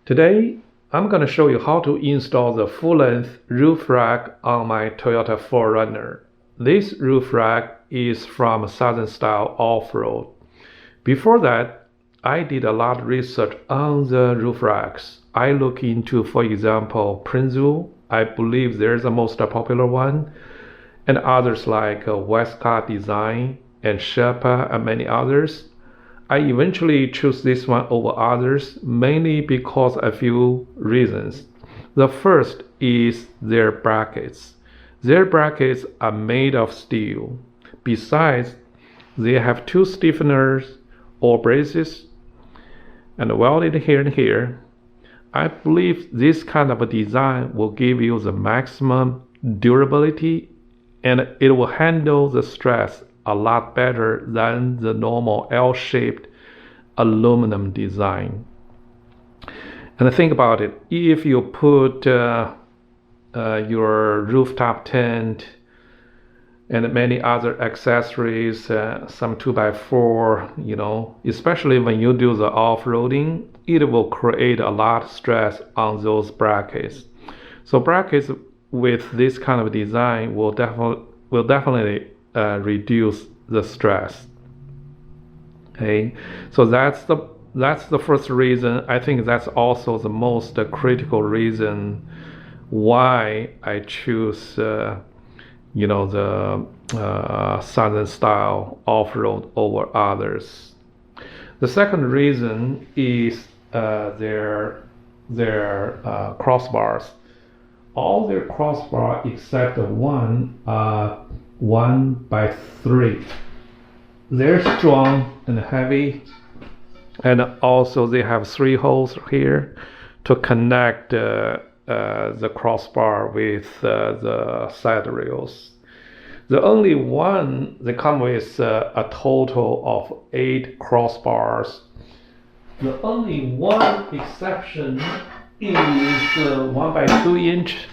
Today, I'm going to show you how to install the full-length roof rack on my Toyota 4Runner. This roof rack is from Southern Style Offroad. Before that, I did a lot of research on the roof racks. I look into, for example, Prinzul. I believe there's the most popular one, and others like Westcott Design and Sherpa and many others. I eventually choose this one over others, mainly because of a few reasons. The first is their brackets. Their brackets are made of steel. Besides, they have two stiffeners or braces and welded here and here. I believe this kind of a design will give you the maximum durability, and it will handle the stress a lot better than the normal L-shaped aluminum design. And think about it, if you put your rooftop tent and many other accessories, some 2x4, especially when you do the off-roading, it will create a lot of stress on those brackets. So brackets with this kind of design will definitely reduce the stress. Okay, so that's the first reason. I think that's also the most critical reason why I choose the Southern Style Offroad over others. The second reason is their crossbars. All their crossbar except one 1x3. They're strong and heavy, and also they have 3 holes here to connect the crossbar with the side rails. The only one, they come with a total of 8 crossbars. The only one exception is 1x2 inch.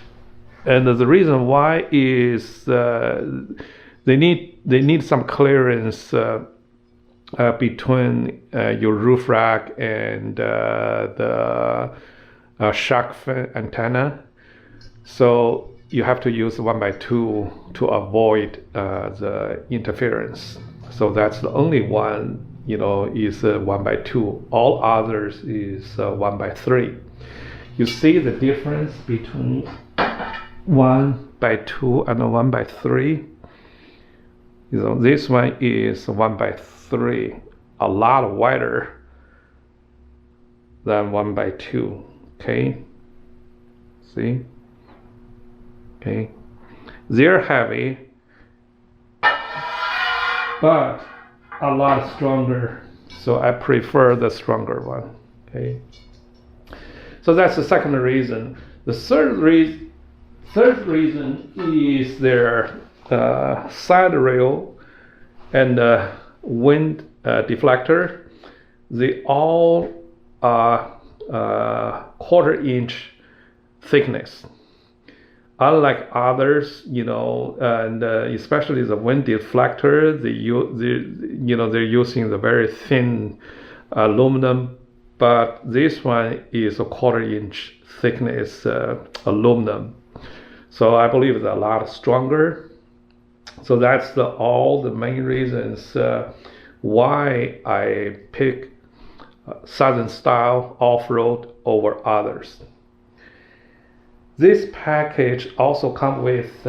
And the reason why is they need some clearance between your roof rack and the shark fin antenna. So you have to use 1x2 to avoid the interference. So that's the only one, is 1x2. All others is 1x3. You see the difference between 1x2 and 1x3. This one is 1x3, a lot wider than 1x2. Okay, see? Okay, they're heavy, but a lot stronger. So I prefer the stronger one. Okay, so that's the second reason. The third reason is their side rail and wind deflector. They all are 1/4 inch thickness. Unlike others, and especially the wind deflector, they're using the very thin aluminum, but this one is a 1/4 inch thickness aluminum. So I believe it's a lot stronger. So that's all the main reasons why I pick Southern Style Offroad over others. This package also comes with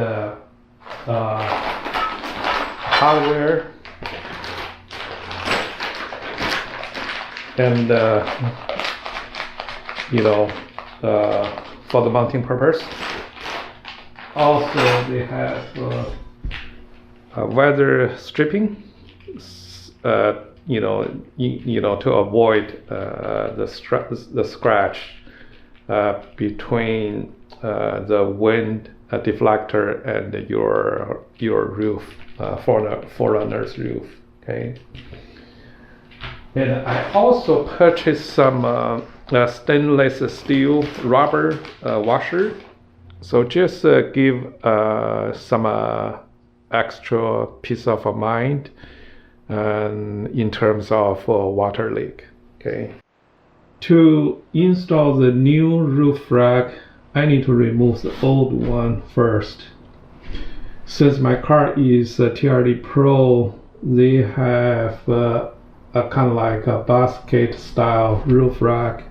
hardware and for the mounting purpose. Also, they have weather stripping, to avoid the scratch between the wind deflector and your roof, 4Runner's roof. Okay. And I also purchased some stainless steel rubber washer. So just give some extra peace of mind in terms of water leak. Okay. To install the new roof rack, I need to remove the old one first. Since my car is a Trd Pro, they have a kind of like a basket style roof rack.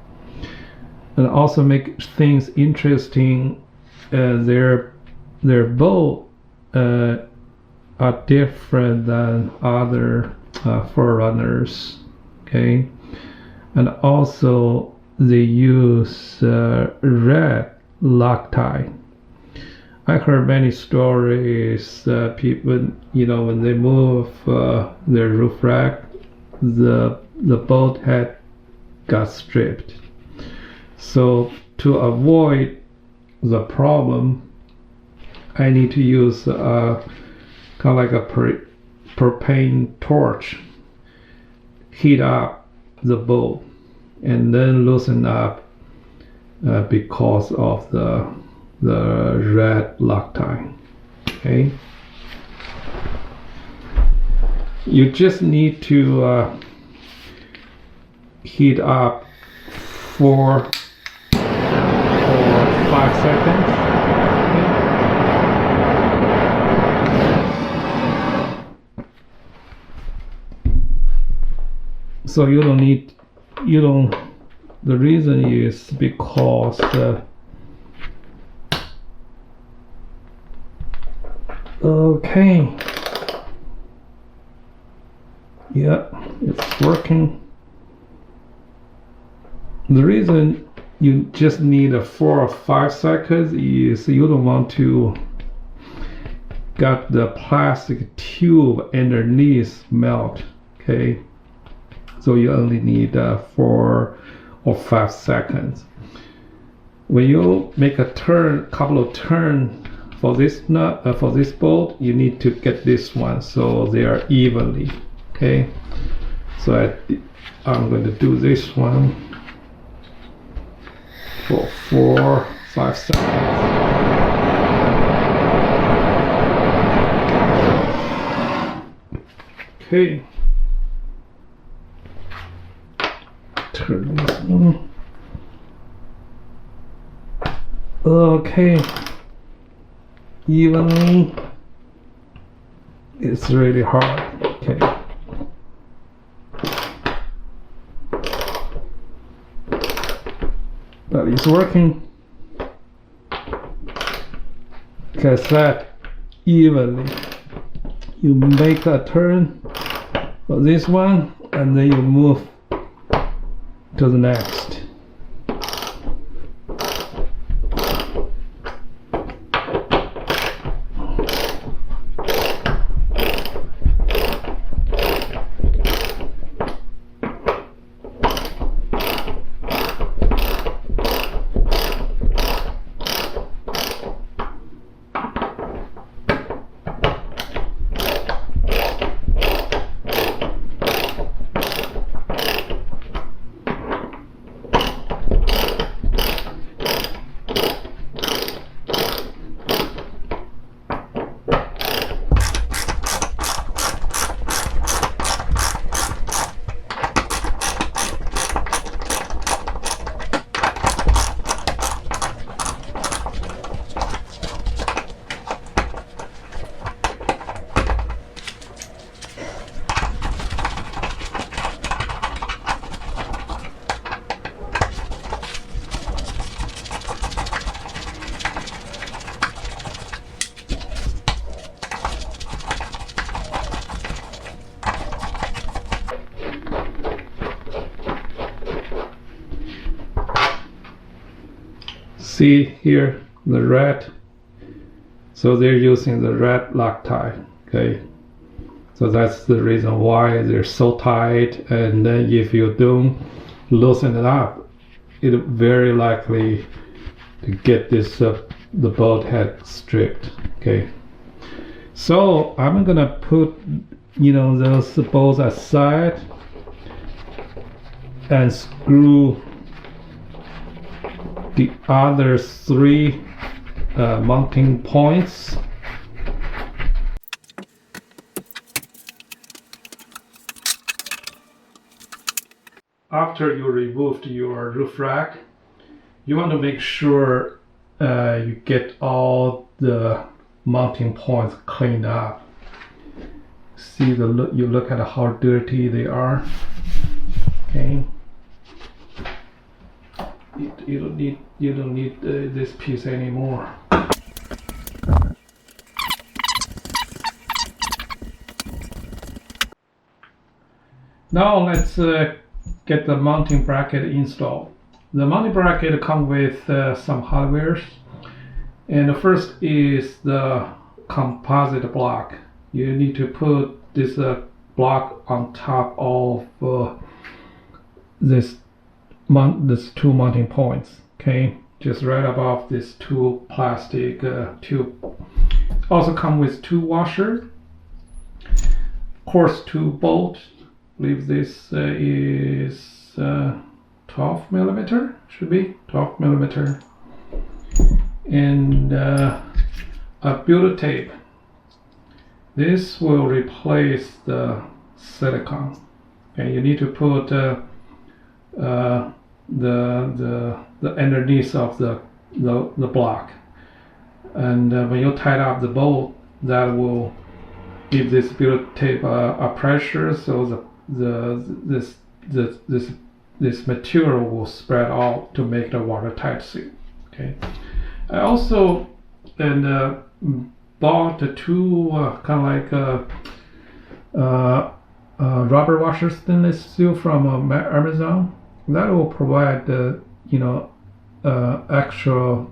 And also make things interesting, their bolt are different than other 4Runners, okay? And also they use red Loctite. I heard many stories, people, when they move their roof rack, the bolt head got stripped. So to avoid the problem, I need to use kind of like a propane torch, heat up the bolt, and then loosen up because of the red Loctite. Okay, you just need to heat up for 5 seconds. So the reason is because okay, yeah, it's working. The reason you just need 4 or 5 seconds is you don't want to get the plastic tube underneath melt, okay? So you only need 4 or 5 seconds. When you make a couple of turns for this nut, for this bolt, you need to get this one so they are evenly, okay? So I'm going to do this one for 4, 5 seconds. Okay. Turn this one. Okay. Evenly. It's really hard. Okay. But it's working. Because that evenly. You make a turn for this one and then you move to the next. See here the red, so they're using the red Loctite, okay? So that's the reason why they're so tight, and then if you don't loosen it up, it's very likely to get this the bolt head stripped, okay? So I'm gonna put those bolts aside and screw the other 3 mounting points. after you removed your roof rack, you want to make sure you get all the mounting points cleaned up. See you look at how dirty they are. Okay. You don't need this piece anymore. Now let's get the mounting bracket installed. The mounting bracket comes with some hardware, and the first is the composite block. You need to put this block on top of this two mounting points. Okay, just right above this two plastic tube. Also come with two washers. Of course, two bolts. I believe this is 12 millimeter. Should be 12 millimeter. And a builder tape. This will replace the silicone. Okay, you need to put the underneath of the block, and when you tie up the bolt, that will give this builder tape a pressure, so this material will spread out to make the watertight seal. Okay. I also bought the two kind of like rubber washer stainless steel from Amazon. That will provide extra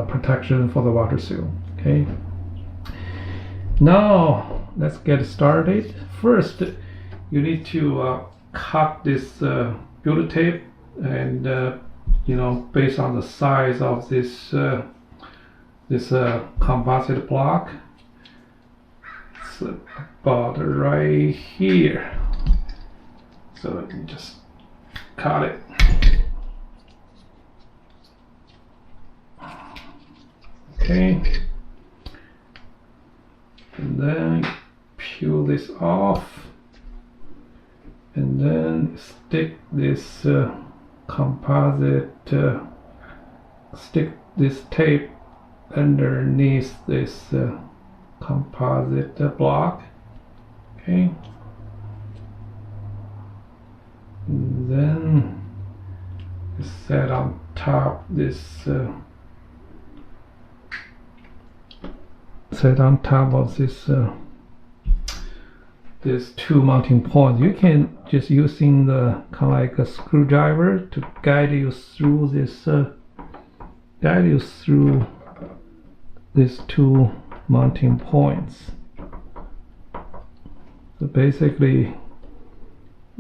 protection for the water seal. Okay. Now let's get started. First, you need to cut this builder tape, and based on the size of this composite block, it's about right here. So let me just cut it. Okay, and then peel this off, and then stick this stick this tape underneath this composite block. Okay, and then set on top this this two mounting points. You can just using the kind of like a screwdriver to guide you through these two mounting points. So basically,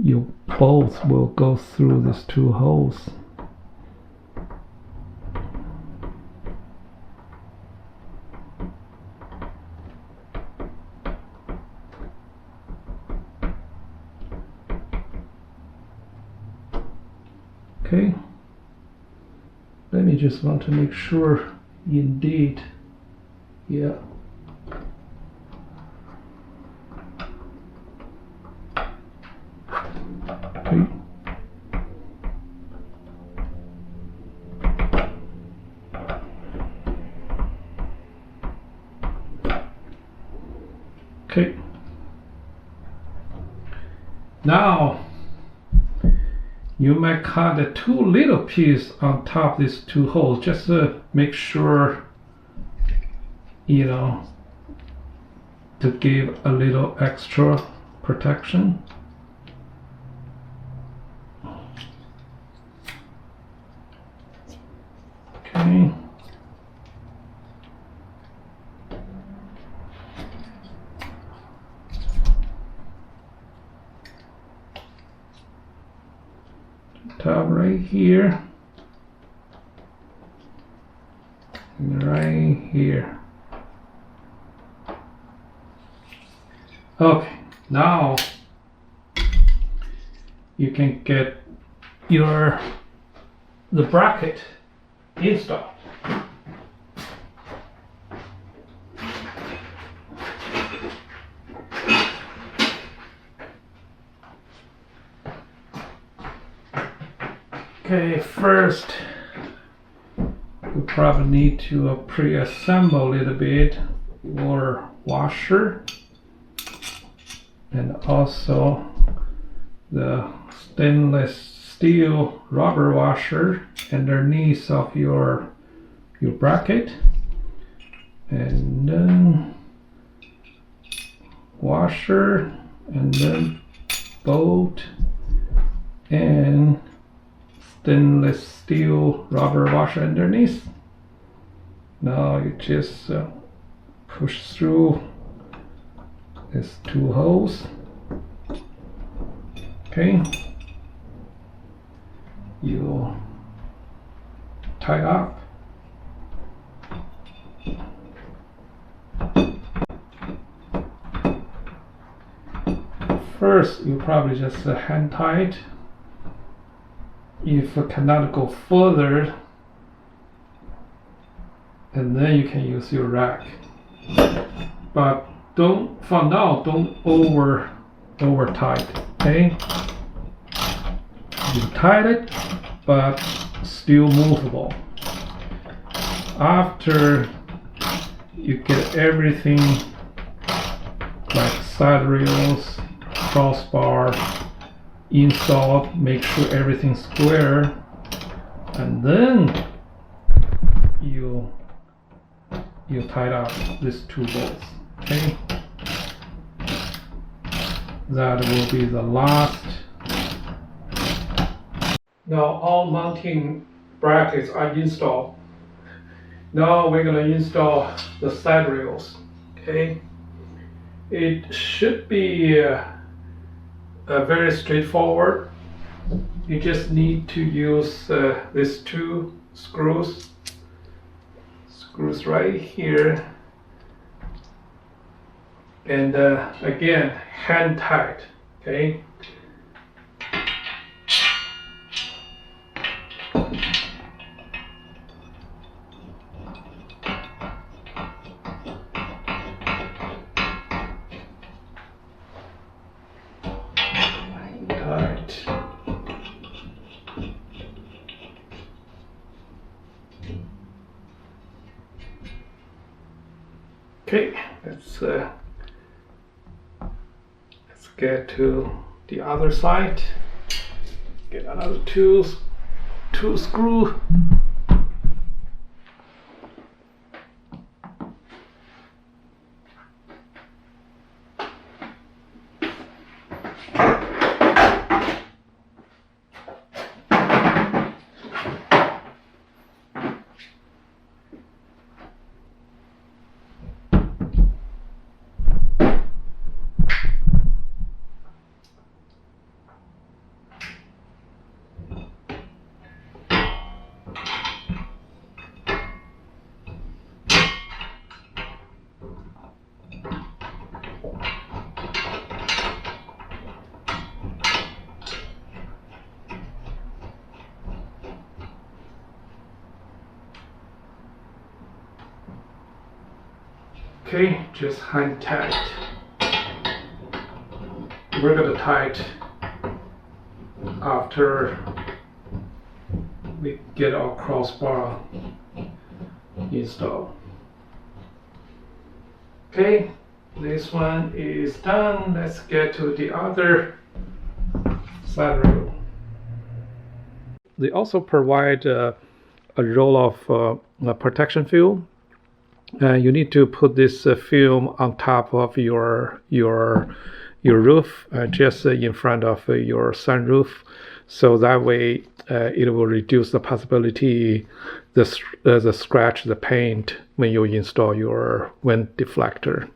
your bolts will go through these two holes. Okay, let me just want to make sure indeed, yeah. Okay. Okay. Now you might cut the two little pieces on top of these two holes, just to make sure, to give a little extra protection. Okay. Top right here and right here. Okay, now you can get the bracket installed. Okay, first you probably need to pre-assemble a little bit your washer and also the stainless steel rubber washer underneath of your bracket, and then washer, and then bolt and stainless steel rubber washer underneath. Now you just push through these two holes. Okay, you tie up. First, you probably just hand tie it. If it cannot go further, and then you can use your rack. But don't, for now, don't over tight. Okay, you tied it, but still movable. After you get everything like side rails, crossbar installed, make sure everything's square, and then you tied up these two bolts. Okay, that will be the last. Now all mounting brackets are installed. Now we're going to install the side rails. Okay, it should be very straightforward. You just need to use these two screws right here, and again hand tight. Okay, okay, let's get to the other side. Get another two screw. Okay, just hand tight. We're gonna tie it after we get our crossbar installed. Okay, this one is done. Let's get to the other side rail. They also provide a roll of protection film. You need to put this film on top of your roof, just in front of your sunroof, so that way it will reduce the possibility the scratch the paint when you install your wind deflector.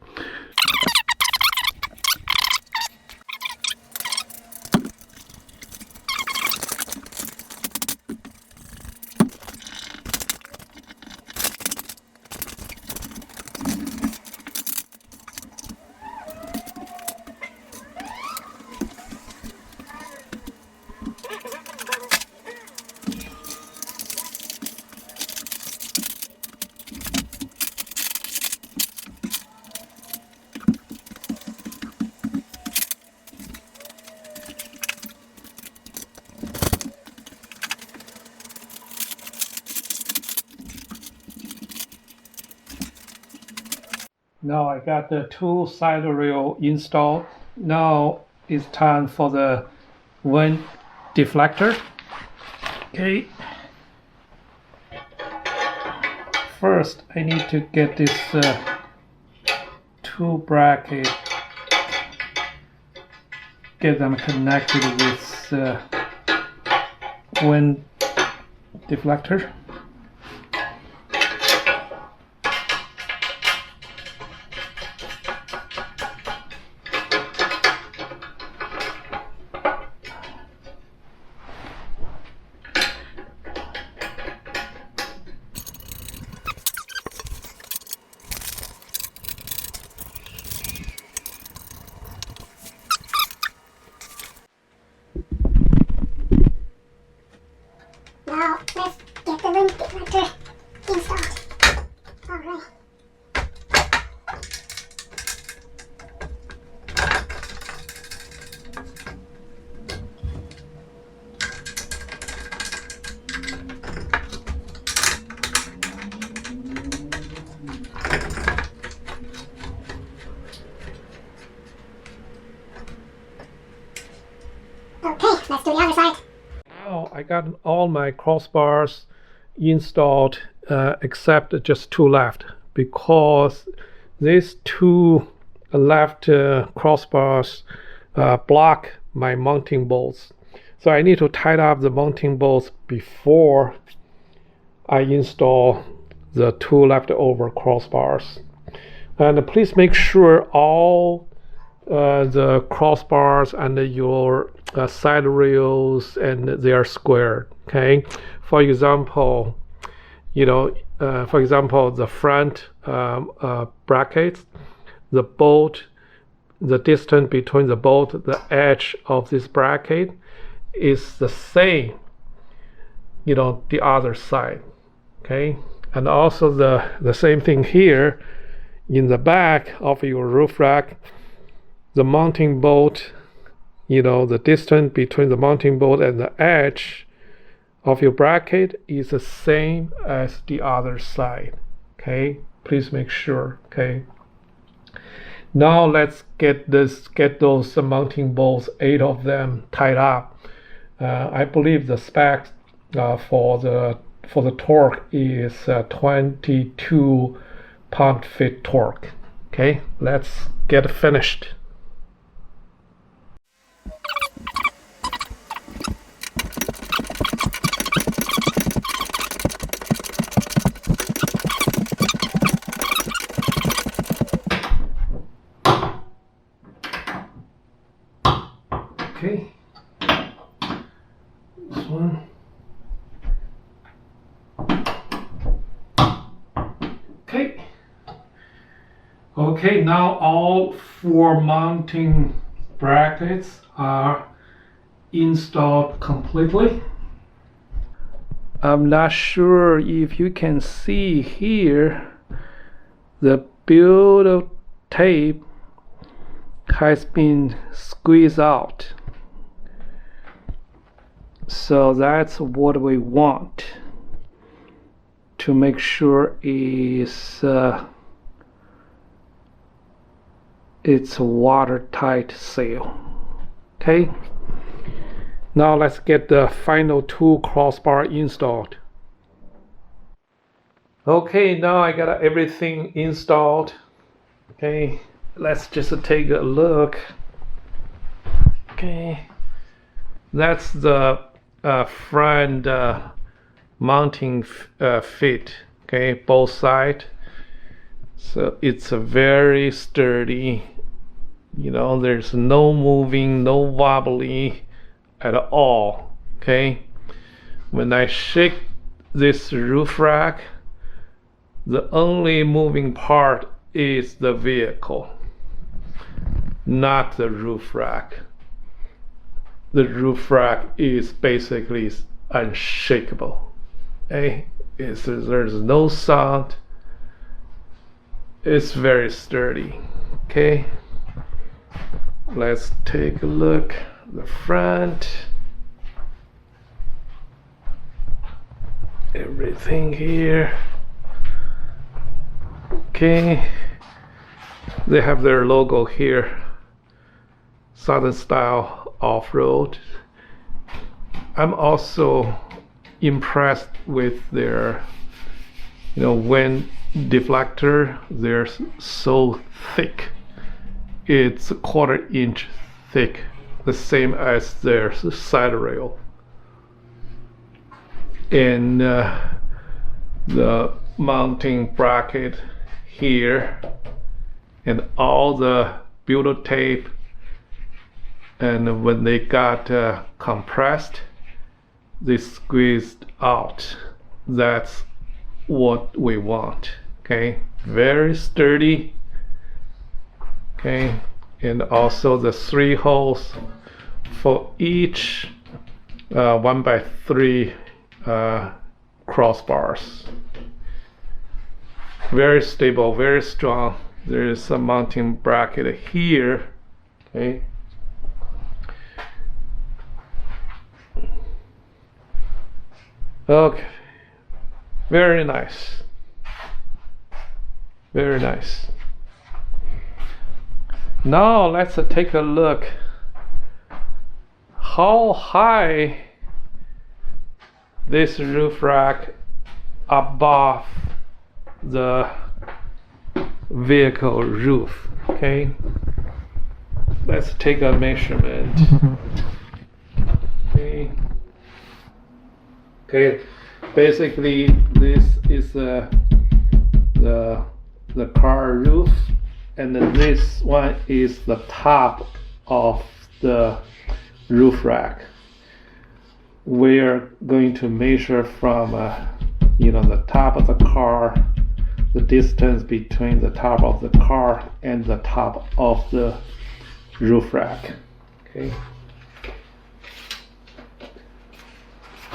Now I got the two side rail installed. Now it's time for the wind deflector. Okay. First, I need to get this two bracket, get them connected with wind deflector. Now let's get the wind deflector installed. Alright. Okay, let's do the other side. Now I got all my crossbars installed except just two left, because these two left crossbars block my mounting bolts. So I need to tighten up the mounting bolts before I install the two leftover crossbars. And please make sure all the crossbars and your side rails and they are squared. Okay, for example, the front brackets, the bolt, the distance between the bolt, the edge of this bracket is the same, the other side. Okay, and also the same thing here in the back of your roof rack. The mounting bolt, the distance between the mounting bolt and the edge of your bracket is the same as the other side. Okay, please make sure. Okay, now let's get those mounting bolts, 8 of them, tied up. I believe the specs for the torque is 22 pound-feet torque. Okay, let's get finished. Okay, this one. Okay, now all 4 mounting brackets are installed completely. I'm not sure if you can see here, the build tape has been squeezed out. So that's what we want to make sure it's watertight seal. Okay, now let's get the final 2 crossbar installed. Okay, now I got everything installed. Okay, let's just take a look. Okay, that's the front mounting feet. Okay, both sides. So it's very sturdy. There's no moving, no wobbly at all. Okay, when I shake this roof rack, the only moving part is the vehicle, not the roof rack. The roof rack is basically unshakable. Okay, there's no sound. It's very sturdy. Okay, let's take a look at the front. Everything here. Okay, They have their logo here, Southern Style Offroad. I'm also impressed with their, wind deflector. They're so thick. It's a 1/4 inch thick, the same as their side rail. And the mounting bracket here, and all the builder tape, and when they got compressed, they squeezed out. That's what we want. Okay, very sturdy. Okay, and also the 3 holes for each 1x3 crossbars. Very stable, very strong. There is a mounting bracket here. Okay. Okay. Very nice. Very nice. Now let's take a look how high this roof rack above the vehicle roof. Okay, let's take a measurement. Okay, basically this is the car roof, and then this one is the top of the roof rack. We're going to measure from the top of the car, the distance between the top of the car and the top of the roof rack.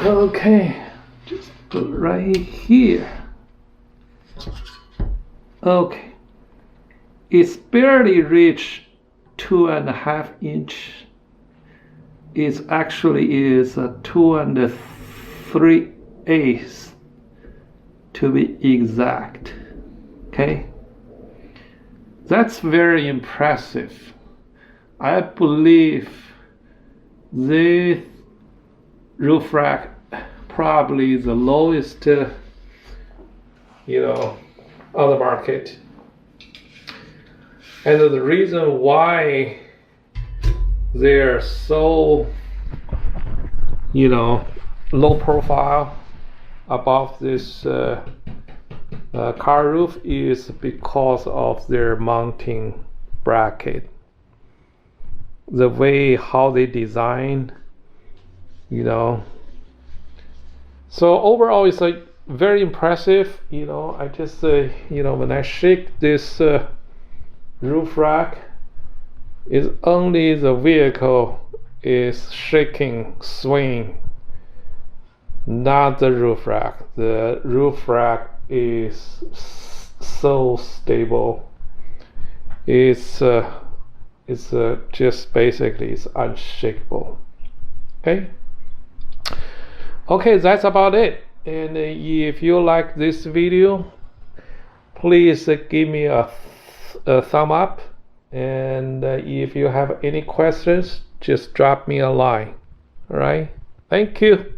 Okay, just put right here. Okay, it's barely reached 2.5 inch. It actually is a 2 3/8 to be exact. Okay, that's very impressive. I believe this roof rack probably the lowest on the market, and the reason why they're so low profile above this car roof is because of their mounting bracket, the way how they design, so overall it's like very impressive. I just when I shake this roof rack, is only the vehicle is shaking, swing, not the roof rack. The roof rack is so stable. It's just basically it's unshakable. Okay, that's about it. And if you like this video, please give me a thumb up. And if you have any questions, just drop me a line. All right, thank you.